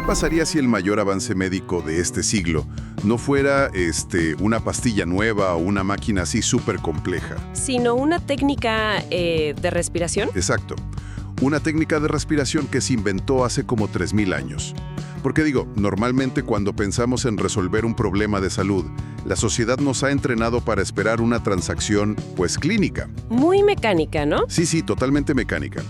pasaría si el mayor avance médico de este siglo no fuera una pastilla nueva o una máquina así súper compleja? Sino una técnica de respiración. Exacto. Una técnica de respiración que se inventó hace como 3000 años. Porque digo, normalmente cuando pensamos en resolver un problema de salud, la sociedad nos ha entrenado para esperar una transacción, pues, clínica. Muy mecánica, ¿no? Sí, totalmente mecánica.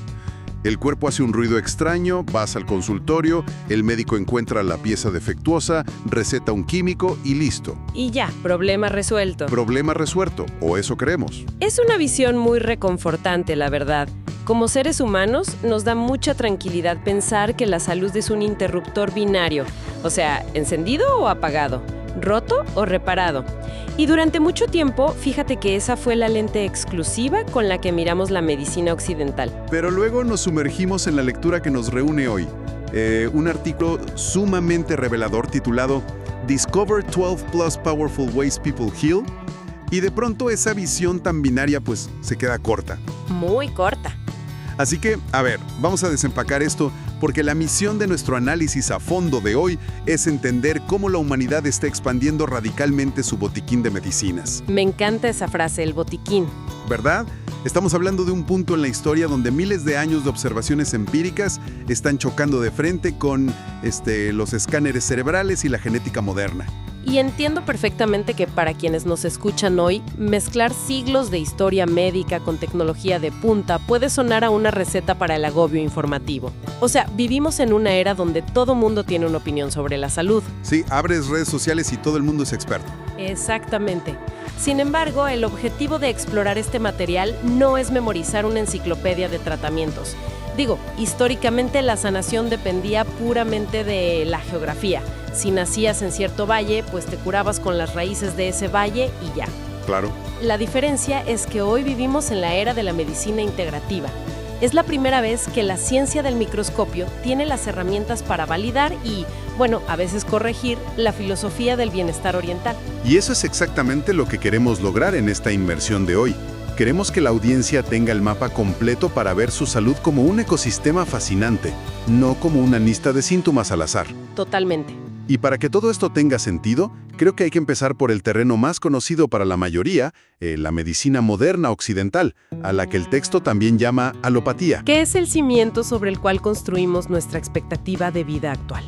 El cuerpo hace un ruido extraño, vas al consultorio, el médico encuentra la pieza defectuosa, receta un químico y listo. Y ya, problema resuelto. Problema resuelto, o eso creemos. Es una visión muy reconfortante, la verdad. Como seres humanos, nos da mucha tranquilidad pensar que la salud es un interruptor binario, o sea, encendido o apagado, roto o reparado. Y durante mucho tiempo, fíjate que esa fue la lente exclusiva con la que miramos la medicina occidental. Pero luego nos sumergimos en la lectura que nos reúne hoy. Un artículo sumamente revelador titulado Discover 12 Plus Powerful Ways People Heal. Y de pronto esa visión tan binaria pues se queda corta. Muy corta. Así que, a ver, vamos a desempacar esto porque la misión de nuestro análisis a fondo de hoy es entender cómo la humanidad está expandiendo radicalmente su botiquín de medicinas. Me encanta esa frase, el botiquín. ¿Verdad? Estamos hablando de un punto en la historia donde miles de años de observaciones empíricas están chocando de frente con los escáneres cerebrales y la genética moderna. Y entiendo perfectamente que para quienes nos escuchan hoy, mezclar siglos de historia médica con tecnología de punta puede sonar a una receta para el agobio informativo. O sea, vivimos en una era donde todo mundo tiene una opinión sobre la salud. Sí, abres redes sociales y todo el mundo es experto. Exactamente. Sin embargo, el objetivo de explorar este material no es memorizar una enciclopedia de tratamientos. Digo, históricamente la sanación dependía puramente de la geografía. Si nacías en cierto valle, pues te curabas con las raíces de ese valle y ya. Claro. La diferencia es que hoy vivimos en la era de la medicina integrativa. Es la primera vez que la ciencia del microscopio tiene las herramientas para validar y, bueno, a veces corregir la filosofía del bienestar oriental. Y eso es exactamente lo que queremos lograr en esta inmersión de hoy. Queremos que la audiencia tenga el mapa completo para ver su salud como un ecosistema fascinante, no como una lista de síntomas al azar. Totalmente. Y para que todo esto tenga sentido, creo que hay que empezar por el terreno más conocido para la mayoría, la medicina moderna occidental, a la que el texto también llama alopatía. Que es el cimiento sobre el cual construimos nuestra expectativa de vida actual.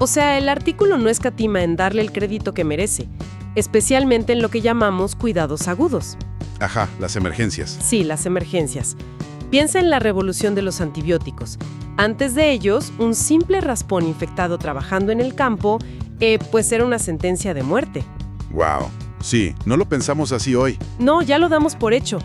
O sea, el artículo no escatima en darle el crédito que merece, especialmente en lo que llamamos cuidados agudos. Ajá, las emergencias. Sí, las emergencias. Piensa en la revolución de los antibióticos. Antes de ellos, un simple raspón infectado trabajando en el campo, pues era una sentencia de muerte. Wow. Sí, no lo pensamos así hoy. No, ya lo damos por hecho.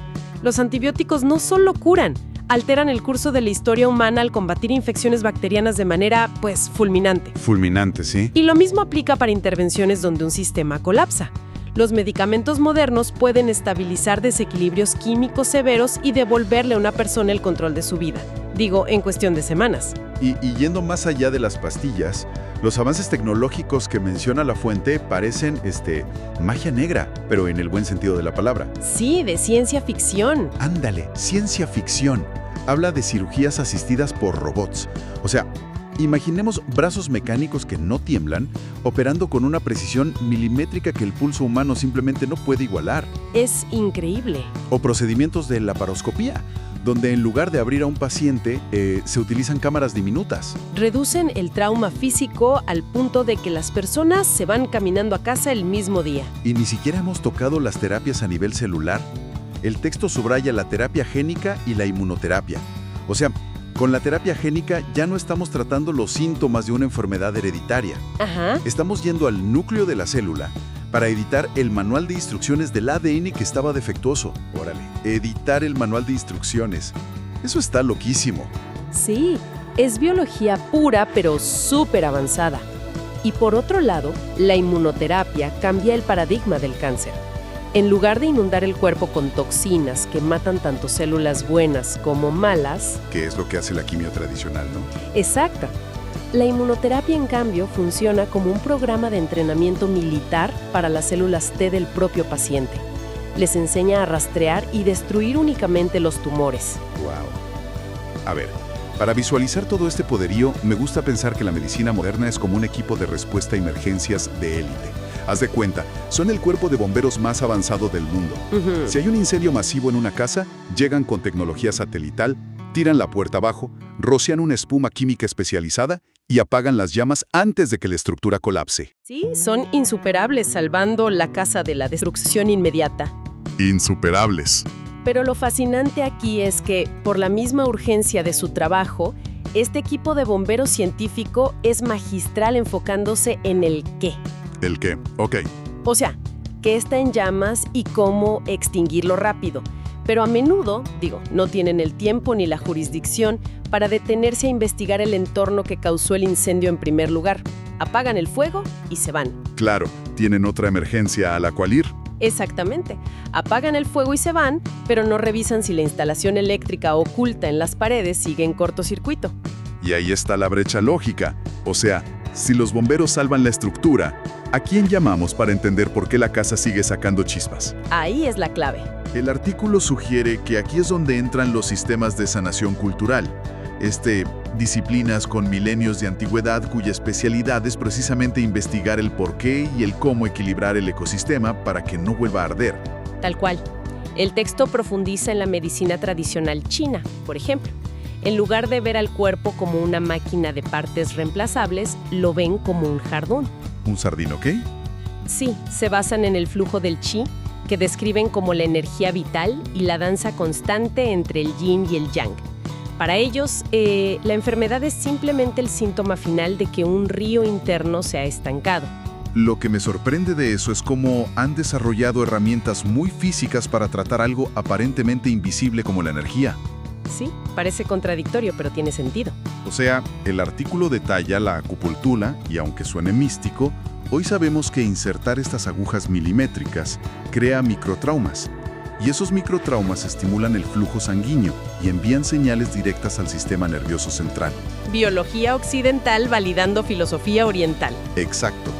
Los antibióticos no solo curan, alteran el curso de la historia humana al combatir infecciones bacterianas de manera, pues, fulminante. Fulminante, sí. Y lo mismo aplica para intervenciones donde un sistema colapsa. Los medicamentos modernos pueden estabilizar desequilibrios químicos severos y devolverle a una persona el control de su vida. Digo, en cuestión de semanas. Y yendo más allá de las pastillas, los avances tecnológicos que menciona la fuente parecen, magia negra, pero en el buen sentido de la palabra. Sí, de ciencia ficción. Ándale, ciencia ficción. Habla de cirugías asistidas por robots. O sea, imaginemos brazos mecánicos que no tiemblan, operando con una precisión milimétrica que el pulso humano simplemente no puede igualar. Es increíble. O procedimientos de laparoscopía, donde en lugar de abrir a un paciente, se utilizan cámaras diminutas. Reducen el trauma físico al punto de que las personas se van caminando a casa el mismo día. Y ni siquiera hemos tocado las terapias a nivel celular. El texto subraya la terapia génica y la inmunoterapia. O sea, con la terapia génica ya no estamos tratando los síntomas de una enfermedad hereditaria. Ajá. Estamos yendo al núcleo de la célula para editar el manual de instrucciones del ADN que estaba defectuoso. Órale, editar el manual de instrucciones. Eso está loquísimo. Sí, es biología pura pero súper avanzada. Y por otro lado, la inmunoterapia cambia el paradigma del cáncer. En lugar de inundar el cuerpo con toxinas que matan tanto células buenas como malas... Que es lo que hace la quimio tradicional, ¿no? Exacto. La inmunoterapia, en cambio, funciona como un programa de entrenamiento militar para las células T del propio paciente. Les enseña a rastrear y destruir únicamente los tumores. Wow. A ver, Para visualizar todo este poderío, me gusta pensar que la medicina moderna es como un equipo de respuesta a emergencias de élite. Haz de cuenta, son el cuerpo de bomberos más avanzado del mundo. Si hay un incendio masivo en una casa, llegan con tecnología satelital, tiran la puerta abajo, rocian una espuma química especializada y apagan las llamas antes de que la estructura colapse. Sí, son insuperables salvando la casa de la destrucción inmediata. Insuperables. Pero lo fascinante aquí es que, por la misma urgencia de su trabajo, este equipo de bomberos científico es magistral enfocándose en el qué. ¿El qué? Ok. O sea, qué está en llamas y cómo extinguirlo rápido. Pero a menudo, no tienen el tiempo ni la jurisdicción para detenerse a investigar el entorno que causó el incendio en primer lugar. Apagan el fuego y se van. Claro, tienen otra emergencia a la cual ir. Exactamente. Apagan el fuego y se van, pero no revisan si la instalación eléctrica oculta en las paredes sigue en cortocircuito. Y ahí está la brecha lógica. O sea, si los bomberos salvan la estructura, ¿a quién llamamos para entender por qué la casa sigue sacando chispas? Ahí es la clave. El artículo sugiere que aquí es donde entran los sistemas de sanación cultural. Disciplinas con milenios de antigüedad cuya especialidad es precisamente investigar el porqué y el cómo equilibrar el ecosistema para que no vuelva a arder. Tal cual. El texto profundiza en la medicina tradicional china, por ejemplo. En lugar de ver al cuerpo como una máquina de partes reemplazables, lo ven como un jardín. ¿Un sardino qué? Sí, se basan en el flujo del chi, que describen como la energía vital y la danza constante entre el yin y el yang. Para ellos, la enfermedad es simplemente el síntoma final de que un río interno se ha estancado. Lo que me sorprende de eso es cómo han desarrollado herramientas muy físicas para tratar algo aparentemente invisible como la energía. Sí, parece contradictorio, pero tiene sentido. O sea, el artículo detalla la acupuntura y aunque suene místico, hoy sabemos que insertar estas agujas milimétricas crea microtraumas. Y esos microtraumas estimulan el flujo sanguíneo y envían señales directas al sistema nervioso central. Biología occidental validando filosofía oriental. Exacto.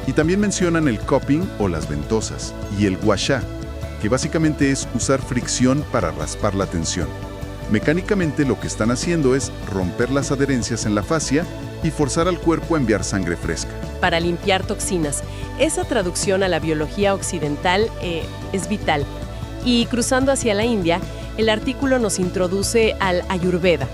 Y también mencionan el cupping o las ventosas y el gua sha, que básicamente es usar fricción para raspar la tensión. Mecánicamente lo que están haciendo es romper las adherencias en la fascia y forzar al cuerpo a enviar sangre fresca. Para limpiar toxinas. Esa traducción a la biología occidental es vital. Y cruzando hacia la India, el artículo nos introduce al Ayurveda.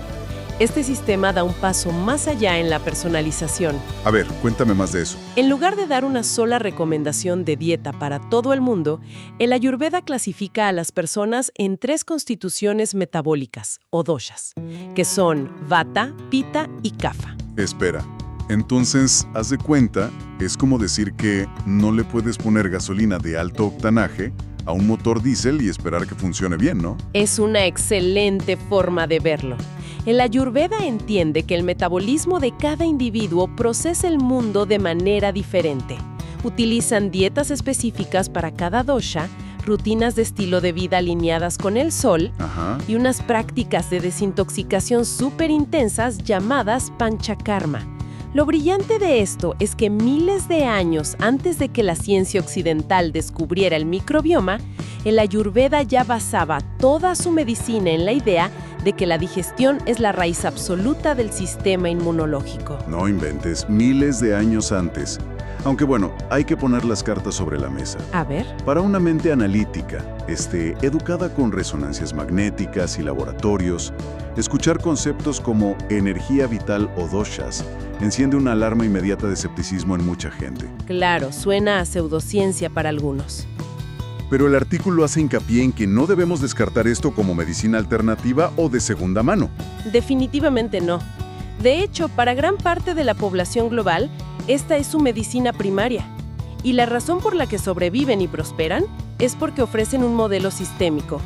Este sistema da un paso más allá en la personalización. A ver, cuéntame más de eso. En lugar de dar una sola recomendación de dieta para todo el mundo, el Ayurveda clasifica a las personas en 3 constituciones metabólicas, o doshas, que son Vata, Pitta y Kapha. Espera, entonces, haz de cuenta, es como decir que no le puedes poner gasolina de alto octanaje a un motor diésel y esperar que funcione bien, ¿no? Es una excelente forma de verlo. El Ayurveda entiende que el metabolismo de cada individuo procesa el mundo de manera diferente. Utilizan dietas específicas para cada dosha, rutinas de estilo de vida alineadas con el sol y unas prácticas de desintoxicación súper intensas llamadas panchakarma. Lo brillante de esto es que miles de años antes de que la ciencia occidental descubriera el microbioma, el Ayurveda ya basaba toda su medicina en la idea de que la digestión es la raíz absoluta del sistema inmunológico. No inventes, miles de años antes. Aunque bueno, hay que poner las cartas sobre la mesa. A ver. Para una mente analítica, educada con resonancias magnéticas y laboratorios, escuchar conceptos como energía vital o doshas enciende una alarma inmediata de escepticismo en mucha gente. Claro, suena a pseudociencia para algunos. Pero el artículo hace hincapié en que no debemos descartar esto como medicina alternativa o de segunda mano. Definitivamente no. De hecho, para gran parte de la población global, esta es su medicina primaria. Y la razón por la que sobreviven y prosperan es porque ofrecen un modelo sistémico.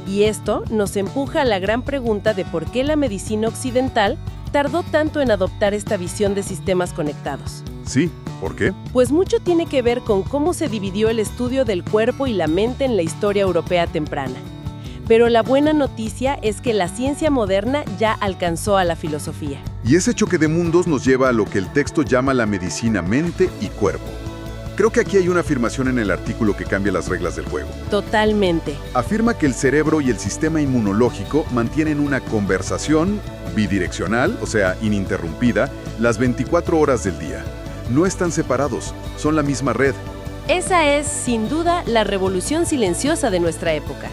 Y esto nos empuja a la gran pregunta de por qué la medicina occidental tardó tanto en adoptar esta visión de sistemas conectados. Sí, ¿por qué? Pues mucho tiene que ver con cómo se dividió el estudio del cuerpo y la mente en la historia europea temprana. Pero la buena noticia es que la ciencia moderna ya alcanzó a la filosofía. Y ese choque de mundos nos lleva a lo que el texto llama la medicina mente y cuerpo. Creo que aquí hay una afirmación en el artículo que cambia las reglas del juego. Totalmente. Afirma que el cerebro y el sistema inmunológico mantienen una conversación bidireccional, o sea, ininterrumpida, las 24 horas del día. No están separados, son la misma red. Esa es, sin duda, la revolución silenciosa de nuestra época.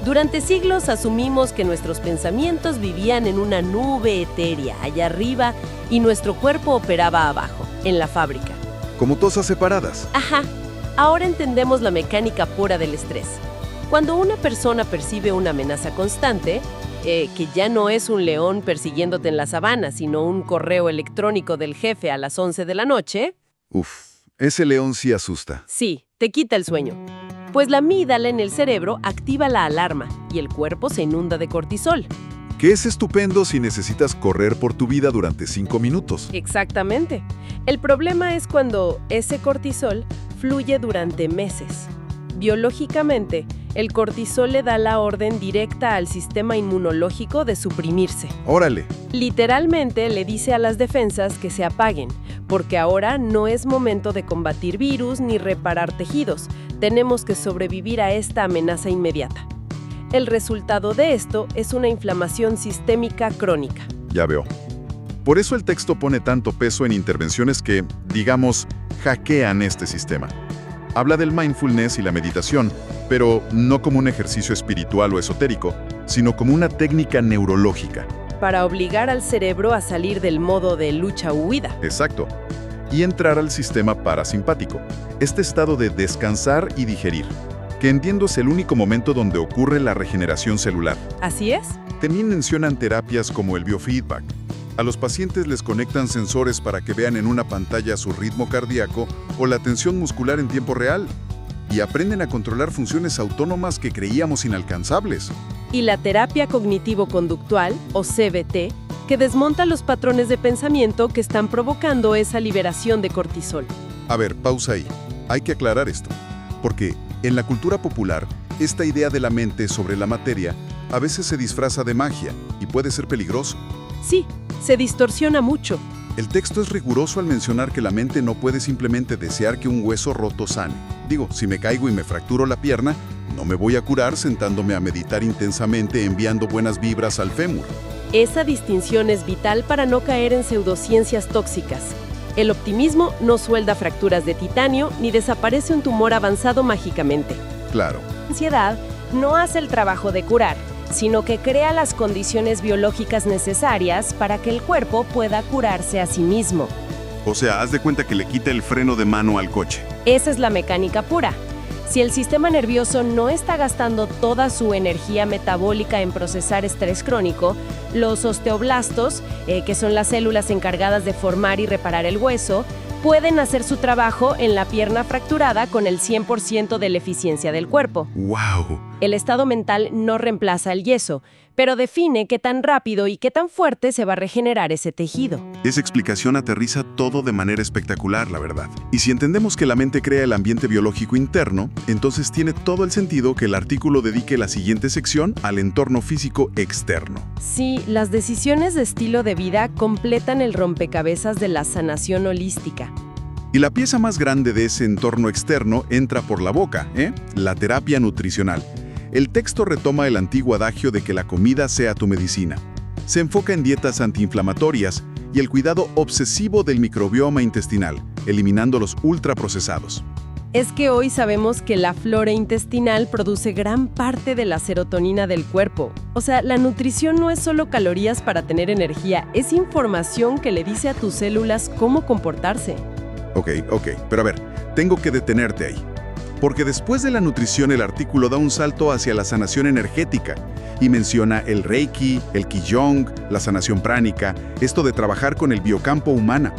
Durante siglos asumimos que nuestros pensamientos vivían en una nube etérea allá arriba y nuestro cuerpo operaba abajo, en la fábrica. Como tosas separadas. Ajá, ahora entendemos la mecánica pura del estrés. Cuando una persona percibe una amenaza constante, que ya no es un león persiguiéndote en la sabana, sino un correo electrónico del jefe a las 11 de la noche... Uf, ese león sí asusta. Sí, te quita el sueño. Pues la amígdala en el cerebro activa la alarma y el cuerpo se inunda de cortisol. Que es estupendo si necesitas correr por tu vida durante 5 minutos. Exactamente. El problema es cuando ese cortisol fluye durante meses. Biológicamente, el cortisol le da la orden directa al sistema inmunológico de suprimirse. ¡Órale! Literalmente le dice a las defensas que se apaguen, porque ahora no es momento de combatir virus ni reparar tejidos. Tenemos que sobrevivir a esta amenaza inmediata. El resultado de esto es una inflamación sistémica crónica. Ya veo. Por eso el texto pone tanto peso en intervenciones que, digamos, hackean este sistema. Habla del mindfulness y la meditación, pero no como un ejercicio espiritual o esotérico, sino como una técnica neurológica. Para obligar al cerebro a salir del modo de lucha-huida. Exacto. Y entrar al sistema parasimpático, este estado de descansar y digerir, que entiendo es el único momento donde ocurre la regeneración celular. ¿Así es? También mencionan terapias como el biofeedback. A los pacientes les conectan sensores para que vean en una pantalla su ritmo cardíaco o la tensión muscular en tiempo real. Y aprenden a controlar funciones autónomas que creíamos inalcanzables. Y la terapia cognitivo-conductual, o CBT, que desmonta los patrones de pensamiento que están provocando esa liberación de cortisol. A ver, pausa ahí. Hay que aclarar esto. Porque en la cultura popular, esta idea de la mente sobre la materia a veces se disfraza de magia y puede ser peligroso. Sí, se distorsiona mucho. El texto es riguroso al mencionar que la mente no puede simplemente desear que un hueso roto sane. Digo, si me caigo y me fracturo la pierna, no me voy a curar sentándome a meditar intensamente enviando buenas vibras al fémur. Esa distinción es vital para no caer en pseudociencias tóxicas. El optimismo no suelda fracturas de titanio ni desaparece un tumor avanzado mágicamente. Claro. La ansiedad no hace el trabajo de curar, sino que crea las condiciones biológicas necesarias para que el cuerpo pueda curarse a sí mismo. O sea, haz de cuenta que le quita el freno de mano al coche. Esa es la mecánica pura. Si el sistema nervioso no está gastando toda su energía metabólica en procesar estrés crónico, los osteoblastos, que son las células encargadas de formar y reparar el hueso, pueden hacer su trabajo en la pierna fracturada con el 100% de la eficiencia del cuerpo. ¡Wow! El estado mental no reemplaza el yeso, pero define qué tan rápido y qué tan fuerte se va a regenerar ese tejido. Esa explicación aterriza todo de manera espectacular, la verdad. Y si entendemos que la mente crea el ambiente biológico interno, entonces tiene todo el sentido que el artículo dedique la siguiente sección al entorno físico externo. Sí, las decisiones de estilo de vida completan el rompecabezas de la sanación holística. Y la pieza más grande de ese entorno externo entra por la boca, la terapia nutricional. El texto retoma el antiguo adagio de que la comida sea tu medicina. Se enfoca en dietas antiinflamatorias y el cuidado obsesivo del microbioma intestinal, eliminando los ultraprocesados. Es que hoy sabemos que la flora intestinal produce gran parte de la serotonina del cuerpo. O sea, la nutrición no es solo calorías para tener energía, es información que le dice a tus células cómo comportarse. Ok, pero a ver, tengo que detenerte ahí. Porque después de la nutrición el artículo da un salto hacia la sanación energética y menciona el Reiki, el Qigong, la sanación pránica, esto de trabajar con el biocampo humana.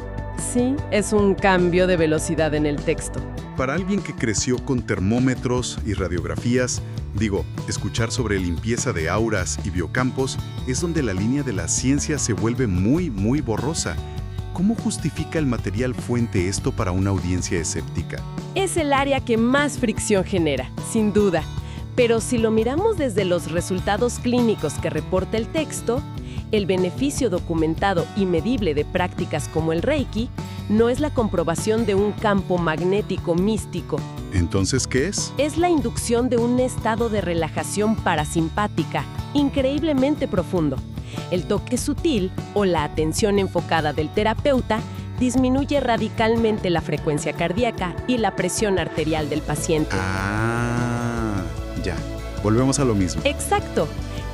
Sí, es un cambio de velocidad en el texto. Para alguien que creció con termómetros y radiografías, escuchar sobre limpieza de auras y biocampos es donde la línea de la ciencia se vuelve muy, muy borrosa. ¿Cómo justifica el material fuente esto para una audiencia escéptica? Es el área que más fricción genera, sin duda. Pero si lo miramos desde los resultados clínicos que reporta el texto, El beneficio documentado y medible de prácticas como el Reiki no es la comprobación de un campo magnético místico. ¿Entonces qué es? Es la inducción de un estado de relajación parasimpática, increíblemente profundo. El toque sutil o la atención enfocada del terapeuta disminuye radicalmente la frecuencia cardíaca y la presión arterial del paciente. Ya. Volvemos a lo mismo. Exacto.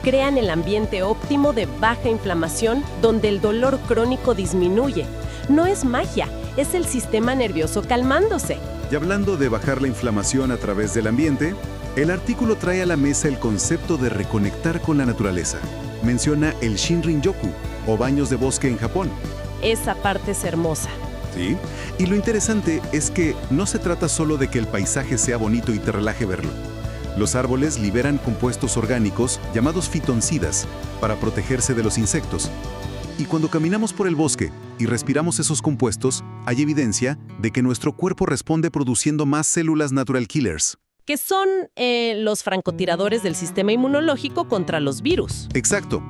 Crean el ambiente óptimo de baja inflamación donde el dolor crónico disminuye. No es magia, es el sistema nervioso calmándose. Y hablando de bajar la inflamación a través del ambiente, el artículo trae a la mesa el concepto de reconectar con la naturaleza. Menciona el Shinrin-yoku, o baños de bosque en Japón. Esa parte es hermosa. Sí, y lo interesante es que no se trata solo de que el paisaje sea bonito y te relaje verlo. Los árboles liberan compuestos orgánicos llamados fitoncidas para protegerse de los insectos. Y cuando caminamos por el bosque y respiramos esos compuestos, hay evidencia de que nuestro cuerpo responde produciendo más células natural killers. Que son los francotiradores del sistema inmunológico contra los virus. Exacto.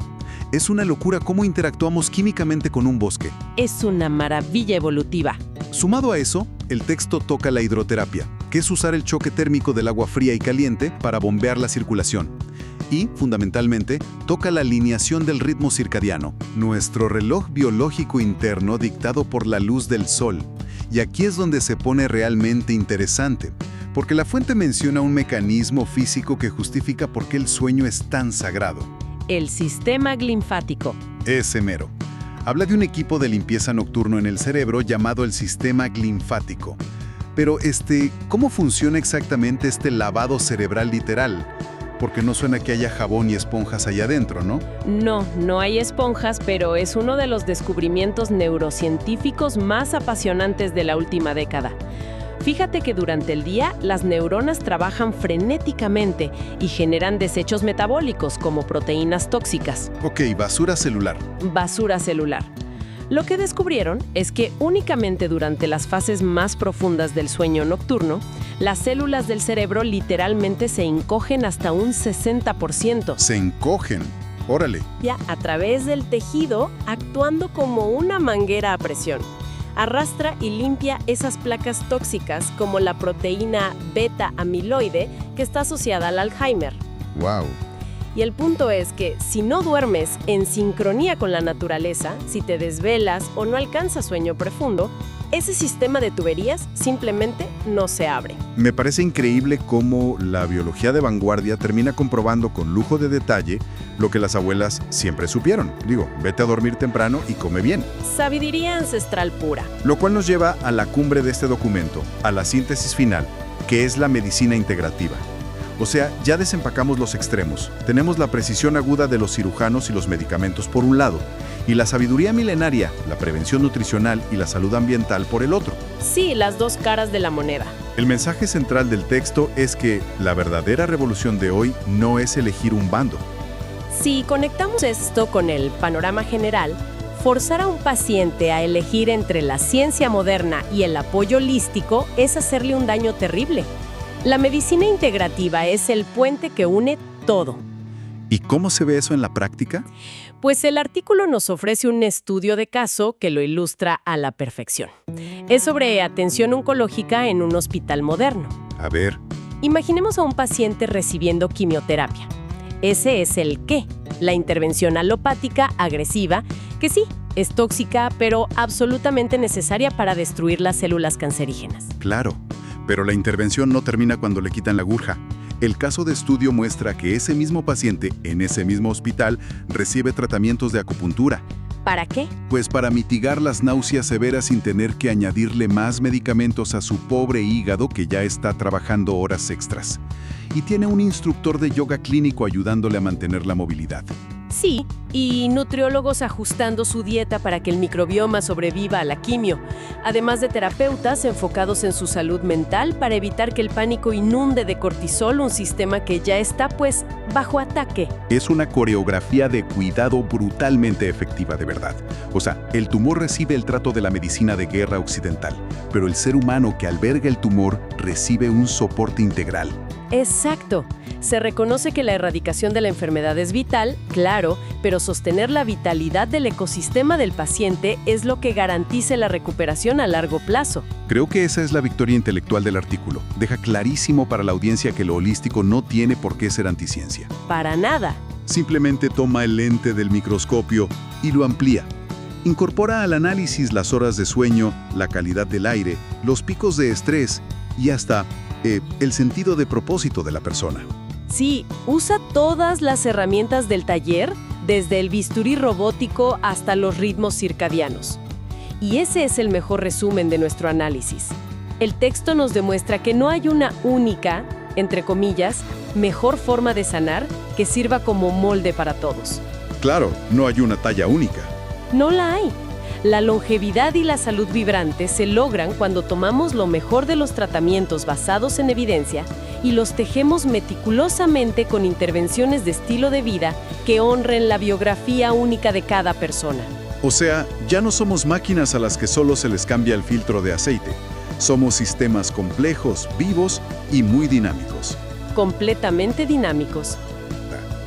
Es una locura cómo interactuamos químicamente con un bosque. Es una maravilla evolutiva. Sumado a eso, el texto toca la hidroterapia, que es usar el choque térmico del agua fría y caliente para bombear la circulación. Y, fundamentalmente, toca la alineación del ritmo circadiano, nuestro reloj biológico interno dictado por la luz del sol. Y aquí es donde se pone realmente interesante, porque la fuente menciona un mecanismo físico que justifica por qué el sueño es tan sagrado. El sistema linfático. Ese mero. Habla de un equipo de limpieza nocturno en el cerebro llamado el sistema linfático. Pero, ¿cómo funciona exactamente este lavado cerebral literal? Porque no suena que haya jabón y esponjas allá adentro, ¿no? No, no hay esponjas, pero es uno de los descubrimientos neurocientíficos más apasionantes de la última década. Fíjate que durante el día las neuronas trabajan frenéticamente y generan desechos metabólicos como proteínas tóxicas. Ok, basura celular. Basura celular. Lo que descubrieron es que únicamente durante las fases más profundas del sueño nocturno, las células del cerebro literalmente se encogen hasta un 60%. Se encogen. Órale. Ya a través del tejido, actuando como una manguera a presión. Arrastra y limpia esas placas tóxicas como la proteína beta-amiloide que está asociada al Alzheimer. Wow. Y el punto es que si no duermes en sincronía con la naturaleza, si te desvelas o no alcanzas sueño profundo, ese sistema de tuberías simplemente no se abre. Me parece increíble cómo la biología de vanguardia termina comprobando con lujo de detalle lo que las abuelas siempre supieron. Vete a dormir temprano y come bien. Sabiduría ancestral pura. Lo cual nos lleva a la cumbre de este documento, a la síntesis final, que es la medicina integrativa. O sea, ya desempacamos los extremos. Tenemos la precisión aguda de los cirujanos y los medicamentos por un lado, y la sabiduría milenaria, la prevención nutricional y la salud ambiental por el otro. Sí, las dos caras de la moneda. El mensaje central del texto es que la verdadera revolución de hoy no es elegir un bando. Si conectamos esto con el panorama general, forzar a un paciente a elegir entre la ciencia moderna y el apoyo holístico es hacerle un daño terrible. La medicina integrativa es el puente que une todo. ¿Y cómo se ve eso en la práctica? Pues el artículo nos ofrece un estudio de caso que lo ilustra a la perfección. Es sobre atención oncológica en un hospital moderno. A ver. Imaginemos a un paciente recibiendo quimioterapia. Ese es el qué, la intervención alopática agresiva, que sí, es tóxica, pero absolutamente necesaria para destruir las células cancerígenas. Claro. Pero la intervención no termina cuando le quitan la aguja. El caso de estudio muestra que ese mismo paciente, en ese mismo hospital, recibe tratamientos de acupuntura. ¿Para qué? Pues para mitigar las náuseas severas sin tener que añadirle más medicamentos a su pobre hígado que ya está trabajando horas extras. Y tiene un instructor de yoga clínico ayudándole a mantener la movilidad. Sí, y nutriólogos ajustando su dieta para que el microbioma sobreviva a la quimio, además de terapeutas enfocados en su salud mental para evitar que el pánico inunde de cortisol un sistema que ya está, bajo ataque. Es una coreografía de cuidado brutalmente efectiva de verdad. O sea, el tumor recibe el trato de la medicina de guerra occidental, pero el ser humano que alberga el tumor recibe un soporte integral. Exacto. Se reconoce que la erradicación de la enfermedad es vital, claro, pero sostener la vitalidad del ecosistema del paciente es lo que garantice la recuperación a largo plazo. Creo que esa es la victoria intelectual del artículo. Deja clarísimo para la audiencia que lo holístico no tiene por qué ser anticiencia. Para nada. Simplemente toma el lente del microscopio y lo amplía. Incorpora al análisis las horas de sueño, la calidad del aire, los picos de estrés y hasta el sentido de propósito de la persona. Sí, usa todas las herramientas del taller, desde el bisturí robótico hasta los ritmos circadianos. Y ese es el mejor resumen de nuestro análisis. El texto nos demuestra que no hay una única, entre comillas, mejor forma de sanar que sirva como molde para todos. Claro, no hay una talla única. No la hay. La longevidad y la salud vibrante se logran cuando tomamos lo mejor de los tratamientos basados en evidencia y los tejemos meticulosamente con intervenciones de estilo de vida que honren la biografía única de cada persona. O sea, ya no somos máquinas a las que solo se les cambia el filtro de aceite. Somos sistemas complejos, vivos y muy dinámicos. Completamente dinámicos.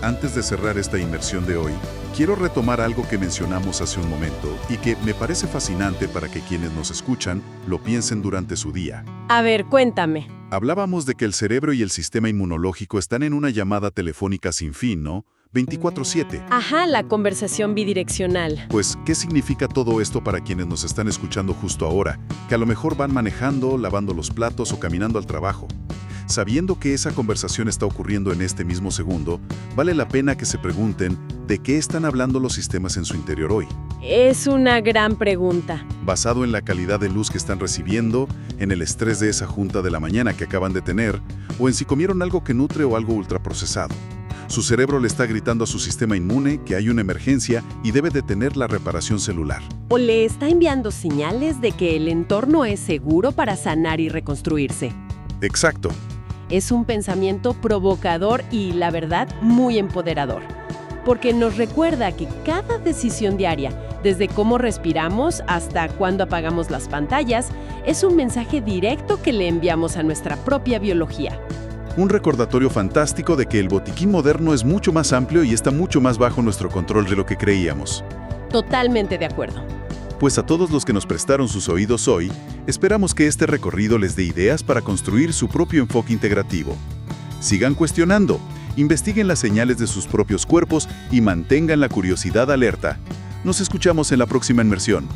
Antes de cerrar esta inmersión de hoy, quiero retomar algo que mencionamos hace un momento y que me parece fascinante para que quienes nos escuchan lo piensen durante su día. A ver, cuéntame. Hablábamos de que el cerebro y el sistema inmunológico están en una llamada telefónica sin fin, ¿no? 24/7. Ajá, la conversación bidireccional. Pues, ¿qué significa todo esto para quienes nos están escuchando justo ahora? Que a lo mejor van manejando, lavando los platos o caminando al trabajo. Sabiendo que esa conversación está ocurriendo en este mismo segundo, vale la pena que se pregunten de qué están hablando los sistemas en su interior hoy. Es una gran pregunta. Basado en la calidad de luz que están recibiendo, en el estrés de esa junta de la mañana que acaban de tener, o en si comieron algo que nutre o algo ultraprocesado. Su cerebro le está gritando a su sistema inmune que hay una emergencia y debe detener la reparación celular. O le está enviando señales de que el entorno es seguro para sanar y reconstruirse. Exacto. Es un pensamiento provocador y, la verdad, muy empoderador. Porque nos recuerda que cada decisión diaria, desde cómo respiramos hasta cuándo apagamos las pantallas, es un mensaje directo que le enviamos a nuestra propia biología. Un recordatorio fantástico de que el botiquín moderno es mucho más amplio y está mucho más bajo nuestro control de lo que creíamos. Totalmente de acuerdo. Pues a todos los que nos prestaron sus oídos hoy, esperamos que este recorrido les dé ideas para construir su propio enfoque integrativo. Sigan cuestionando, investiguen las señales de sus propios cuerpos y mantengan la curiosidad alerta. Nos escuchamos en la próxima inmersión.